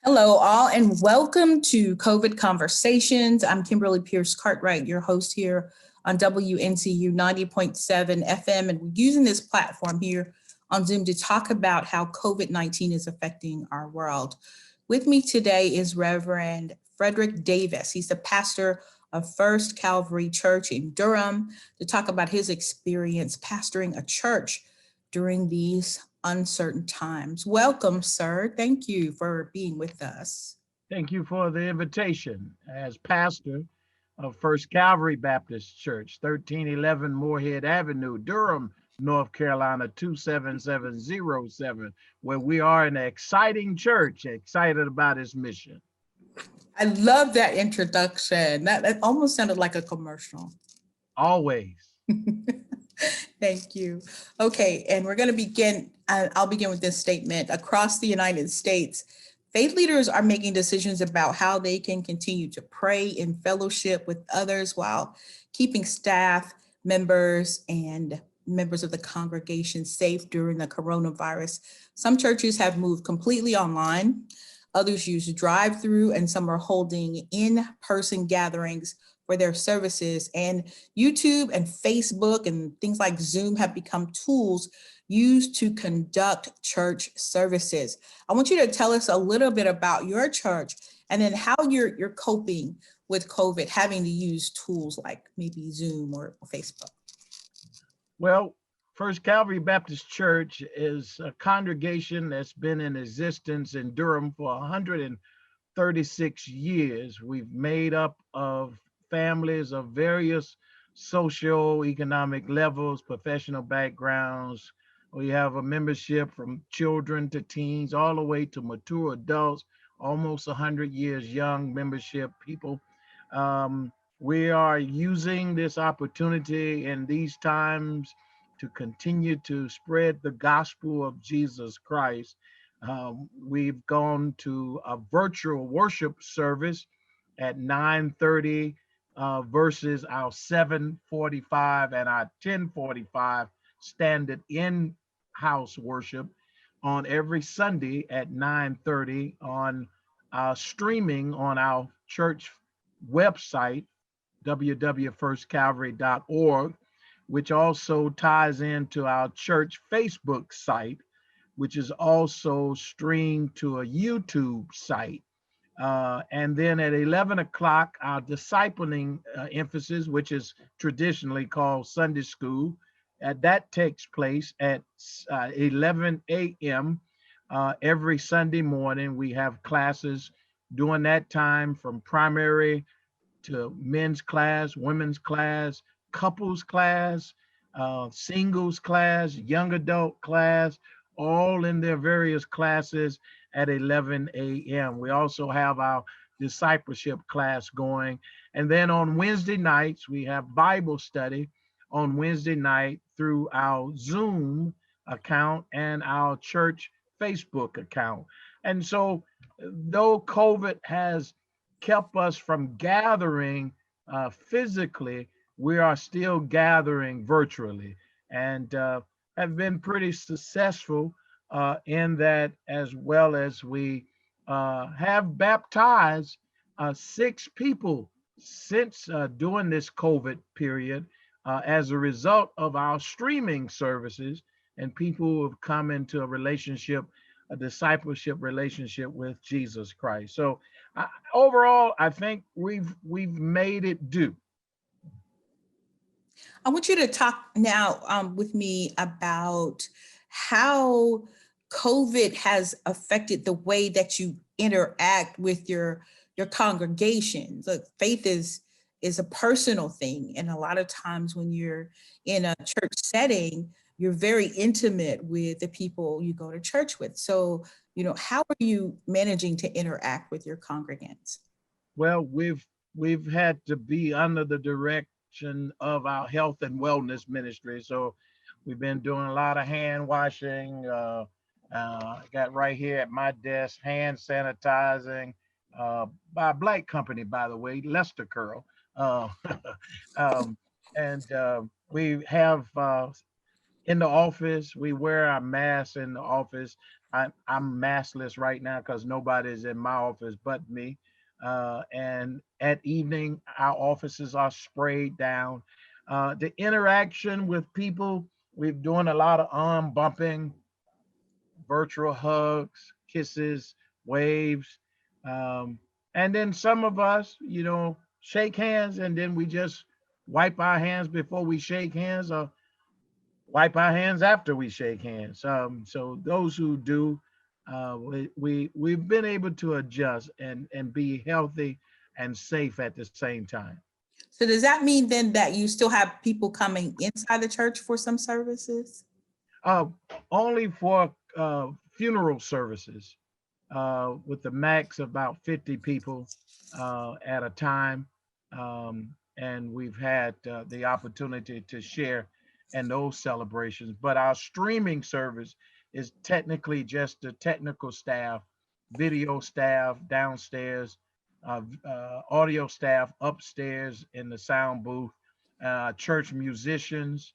Hello, all, and welcome to COVID Conversations. I'm Kimberly Pierce Cartwright, your host here on WNCU 90.7 FM, and we're using this platform here on Zoom to talk about how COVID-19 is affecting our world. With me today is Reverend Frederick Davis. He's the pastor of First Calvary Church in Durham to talk about his experience pastoring a church during these uncertain times. Welcome, sir. Thank you for being with us. Thank you for the invitation. As pastor of First Calvary Baptist Church, 1311 Moorhead Avenue, Durham, North Carolina, 27707, where we are an exciting church, excited about its mission. I love that introduction. That almost sounded like a commercial. Always. Thank you. Okay, and we're going to begin. I'll begin with this statement. Across the United States, faith leaders are making decisions about how they can continue to pray in fellowship with others while keeping staff, members, and members of the congregation safe during the coronavirus. Some churches have moved completely online. Others use drive-through, and some are holding in-person gatherings for their services. And YouTube and Facebook and things like Zoom have become tools used to conduct church services. I want you to tell us a little bit about your church and then how you're coping with COVID, having to use tools like maybe Zoom or Facebook. Well, First Calvary Baptist Church is a congregation that's been in existence in Durham for 136 years. We've made up of families of various socio-economic levels, professional backgrounds. We have a membership from children to teens, all the way to mature adults, almost 100 years young membership people. We are using this opportunity in these times to continue to spread the gospel of Jesus Christ. We've gone to a virtual worship service at 9:30 versus our 7:45 and our 10:45 standard in-house worship on every Sunday at 9:30 on streaming on our church website, www.firstcalvary.org, which also ties into our church Facebook site, which is also streamed to a YouTube site. And then at 11 o'clock, our discipling emphasis, which is traditionally called Sunday school, that takes place at 11 a.m. Every Sunday morning. We have classes during that time from primary to men's class, women's class, couples class, singles class, young adult class, all in their various classes at 11 a.m. We also have our discipleship class going. And then on Wednesday nights, we have Bible study on Wednesday night through our Zoom account and our church Facebook account. And so though COVID has kept us from gathering physically, we are still gathering virtually and have been pretty successful in that, as well as we have baptized 6 people since during this COVID period as a result of our streaming services and people who have come into a relationship, a discipleship relationship with Jesus Christ. So overall, I think we've made it do. I want you to talk now with me about how COVID has affected the way that you interact with your congregation. Look, faith is a personal thing, and a lot of times when you're in a church setting, you're very intimate with the people you go to church with. So, how are you managing to interact with your congregants? Well, we've had to be under the direction of our health and wellness ministry. So we've been doing a lot of hand washing. I got right here at my desk hand sanitizing by a black company, by the way, Lester Curl. Uh, um, and we have in the office, we wear our masks in the office. I'm maskless right now because nobody's in my office but me. And at evening, our offices are sprayed down. The interaction with people, we're doing a lot of arm bumping, virtual hugs, kisses, waves. Um, and then some of us, shake hands and then we just wipe our hands before we shake hands, or wipe our hands after we shake hands. So those who do, we've been able to adjust and be healthy and safe at the same time. So does that mean then that you still have people coming inside the church for some services? Uh, Only for funeral services, with the max about 50 people at a time. And we've had the opportunity to share in those celebrations. But our streaming service is technically just the technical staff, video staff downstairs, audio staff upstairs in the sound booth, church musicians,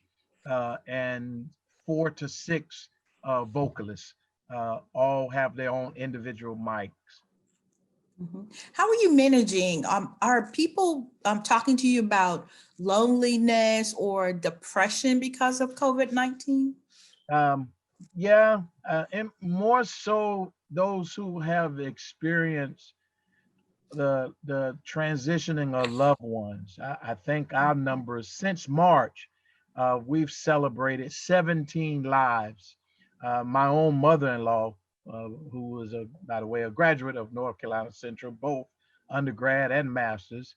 and 4 to 6 vocalists, all have their own individual mics. Mhm. How are you managing? Are people talking to you about loneliness or depression because of COVID-19? Um, yeah, and more so those who have experienced the transitioning of loved ones. I think our numbers since March, we've celebrated 17 lives. My own mother-in-law, who was, by the way, a graduate of North Carolina Central, both undergrad and masters,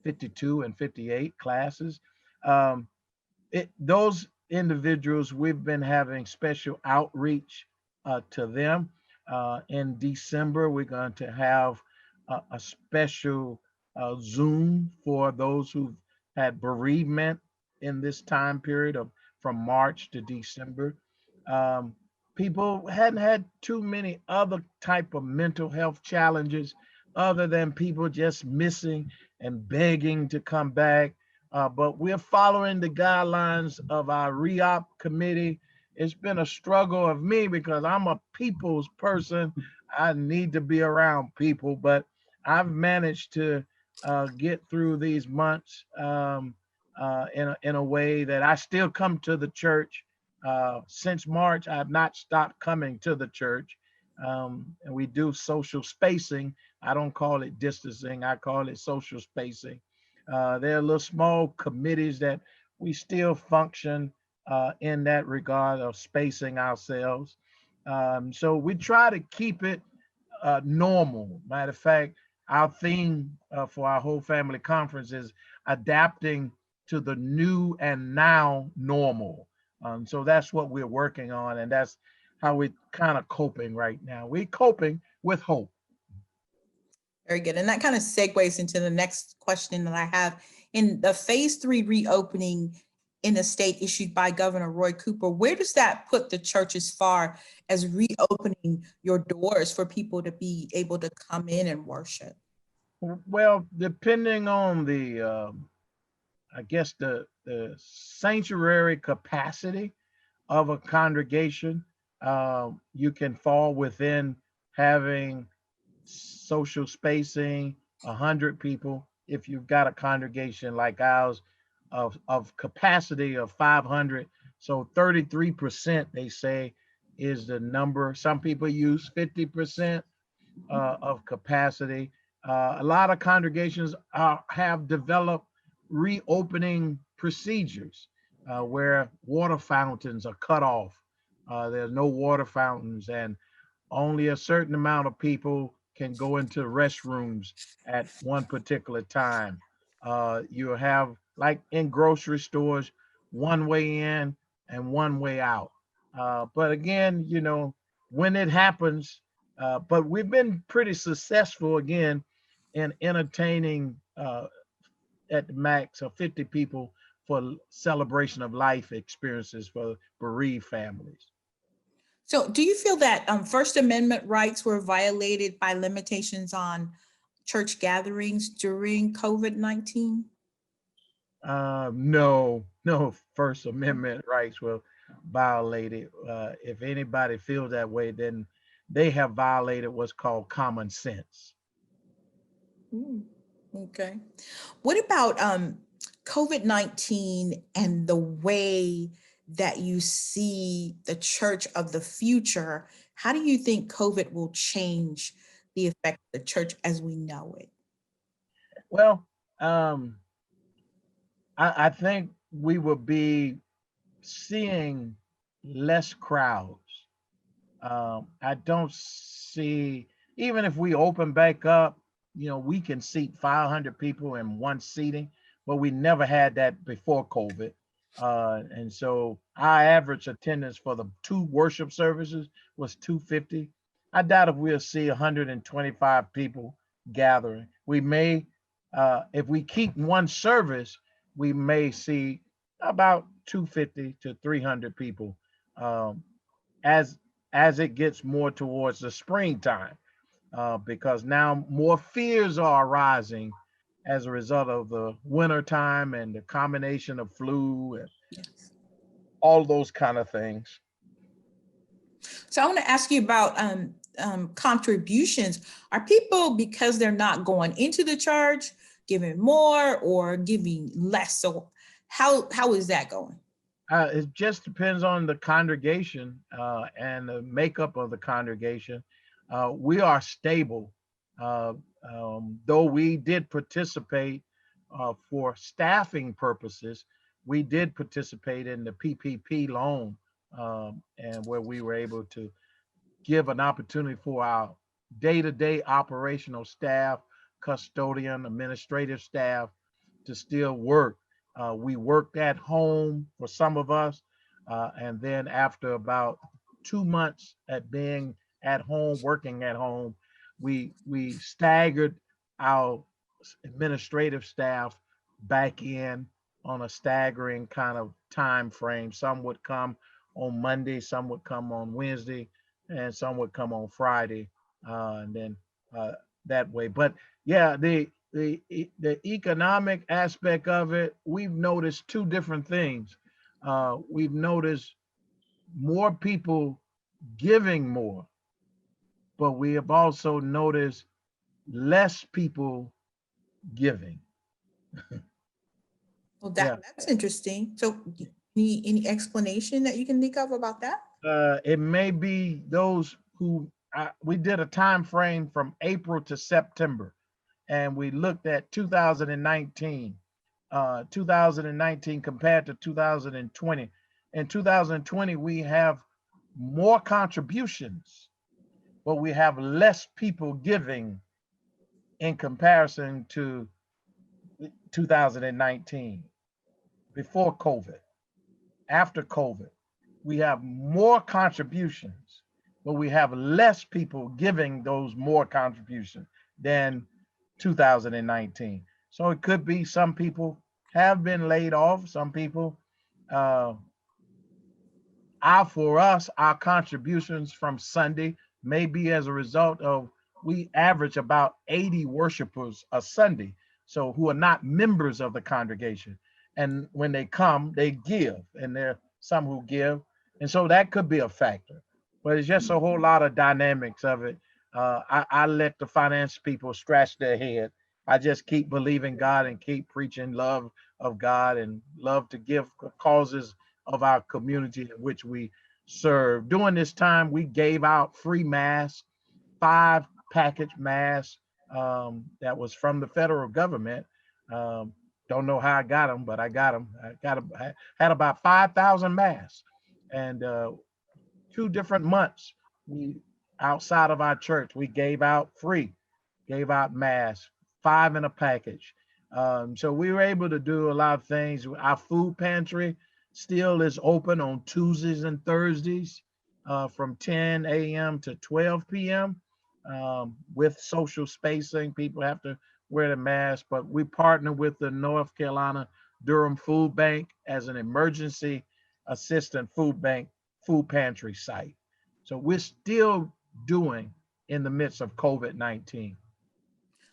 52 and 58 classes. Um, those individuals, we've been having special outreach to them. In December, we're going to have a special Zoom for those who've had bereavement in this time period of from March to December. Um, People hadn't had too many other type of mental health challenges other than people just missing and begging to come back, but we're following the guidelines of our re-op committee. It's been a struggle of me because I'm a people's person. I need to be around people, but I've managed to get through these months in a way that I still come to the church. Since March, I've not stopped coming to the church. And we do social spacing. I don't call it distancing, I call it social spacing. There are little small committees that we still function in that regard of spacing ourselves. So we try to keep it normal. Matter of fact, our theme for our whole family conference is adapting to the new and now normal. So that's what we're working on, and that's how we're kind of coping right now. We're coping with hope. Very good. And that kind of segues into the next question that I have. In the phase 3 reopening in the state issued by Governor Roy Cooper, where does that put the church as far as reopening your doors for people to be able to come in and worship? Well, depending on I guess the sanctuary capacity of a congregation, you can fall within having social spacing, 100 people. If you've got a congregation like ours of capacity of 500, so 33%, they say, is the number. Some people use 50% of capacity. A lot of congregations have developed reopening procedures where water fountains are cut off. There's no water fountains, and only a certain amount of people can go into restrooms at one particular time. You have, like in grocery stores, one way in and one way out. But again, when it happens, but we've been pretty successful again in entertaining at the max of 50 people for celebration of life experiences for bereaved families. So do you feel that First Amendment rights were violated by limitations on church gatherings during COVID-19? No First Amendment rights were violated. If anybody feels that way, then they have violated what's called common sense. Mm, okay. What about COVID-19 and the way that you see the church of the future? How do you think COVID will change the effect of the church as we know it? Well, um, I think we will be seeing less crowds. I don't see, even if we open back up, we can seat 500 people in one seating, but we never had that before COVID. And so our average attendance for the two worship services was 250. I doubt if we'll see 125 people gathering. We may, if we keep one service, we may see about 250 to 300 people. Um, as as it gets more towards the springtime, because now more fears are arising as a result of the winter time and the combination of flu and Yes. all those kind of things. So I want to ask you about contributions. Are people, because they're not going into the church, giving more or giving less? So how is that going? It just depends on the congregation and the makeup of the congregation. We are stable, uh, though we did participate for staffing purposes. We did participate in the PPP loan, and where we were able to give an opportunity for our day-to-day operational staff, custodian, administrative staff to still work. We worked at home for some of us, and then after about 2 months at being at home, working at home, we staggered our administrative staff back in on a staggering kind of time frame. Some would come on Monday, some would come on Wednesday, and some would come on Friday, and then uh, that way. But yeah, the economic aspect of it, we've noticed two different things. We've noticed more people giving more, but we have also noticed less people giving. Well, Yeah, that's interesting. So any explanation that you can think of about that? it may be those who we did a time frame from April to September, and we looked at 2019, 2019 compared to 2020. In 2020, we have more contributions, but we have less people giving in comparison to 2019, before COVID. After COVID, we have more contributions, but we have less people giving those more contributions than 2019. So it could be some people have been laid off. Some people, uh, for us, our contributions from Sunday may be as a result of we average about 80 worshipers a Sunday, so who are not members of the congregation. And when they come, they give, and there are some who give. And so that could be a factor. But it's just a whole lot of dynamics of it. I let the finance people scratch their head. I just keep believing God and keep preaching love of God and love to give causes of our community in which we serve. During this time, we gave out free masks, 5 package masks that was from the federal government. Um, don't know how I got them, but I got them. I had about 5,000 masks, and 2 different months we outside of our church we gave out free, gave out masks, 5 in a package. So we were able to do a lot of things. Our food pantry still is open on Tuesdays and Thursdays from 10 a.m. to 12 p.m. With social spacing. People have to wear the mask, but we partner with the North Carolina Durham Food Bank as an emergency assistant food pantry site. So we're still doing in the midst of COVID-19.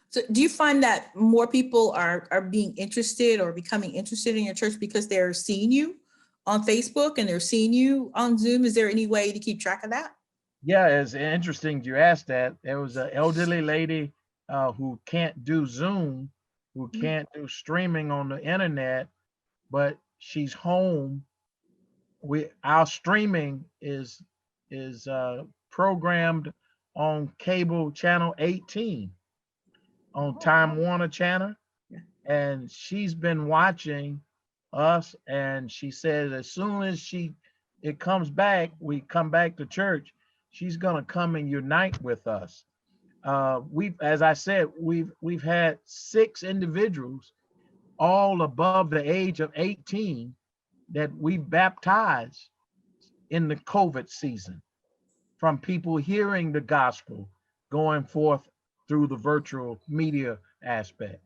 So do you find that more people are being interested or becoming interested in your church because they're seeing you on Facebook and they're seeing you on Zoom, is there any way to keep track of that? Yeah, it's interesting you asked that. There was an elderly lady who can't do Zoom, who can't do streaming on the internet, but she's home. Our streaming is programmed on cable channel 18 on Time Warner channel, Yeah. and she's been watching us. And she says as soon as it comes back, we come back to church, she's gonna come and unite with us. As I said, we've had 6 individuals, all above the age of 18, that we baptized in the COVID season, from people hearing the gospel going forth through the virtual media aspect.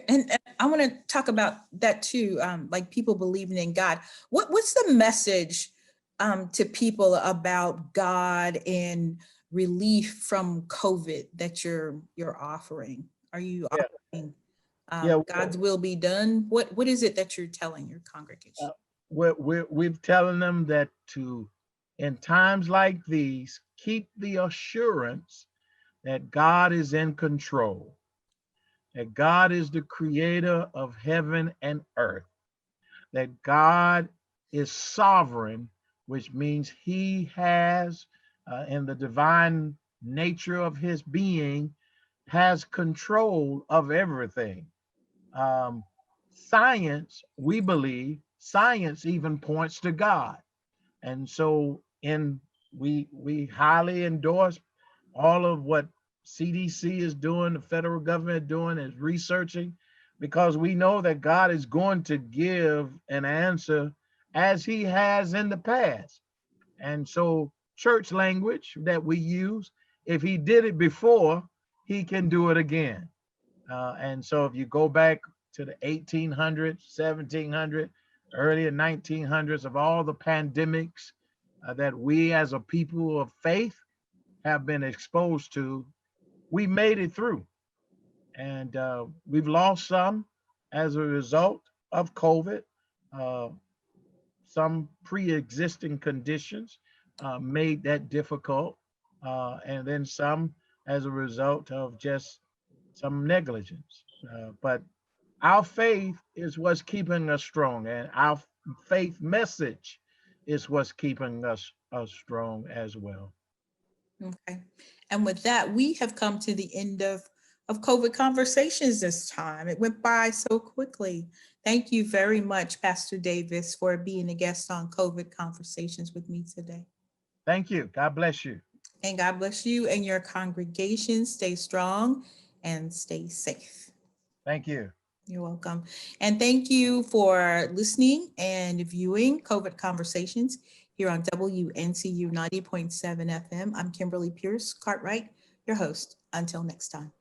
And I want to talk about that too, like people believing in God. What's the message to people about God and relief from COVID that you're offering? Are you Yeah, offering yeah. God's will be done? What is it that you're telling your congregation? We're telling them that in times like these, keep the assurance that God is in control, that God is the creator of heaven and earth, that God is sovereign, which means he has, in the divine nature of his being, has control of everything. Um, Science, we believe, science even points to God. And so we highly endorse all of what CDC is doing, the federal government doing, is researching, because we know that God is going to give an answer as he has in the past. And so church language that we use, if he did it before, he can do it again. And so if you go back to the 1800s, 1700s, early 1900s, of all the pandemics that we as a people of faith have been exposed to, we made it through. And we've lost some as a result of COVID. Uh, some pre-existing conditions made that difficult. And then some as a result of just some negligence. But our faith is what's keeping us strong, and our faith message is what's keeping us strong as well. Okay. And with that, we have come to the end of COVID conversations this time. It went by so quickly. Thank you very much, Pastor Davis, for being a guest on COVID conversations with me today. Thank you. God bless you. And God bless you and your congregation. Stay strong and stay safe. Thank you. You're welcome. And thank you for listening and viewing COVID Conversations here on WNCU 90.7 FM. I'm Kimberly Pierce Cartwright, your host. Until next time.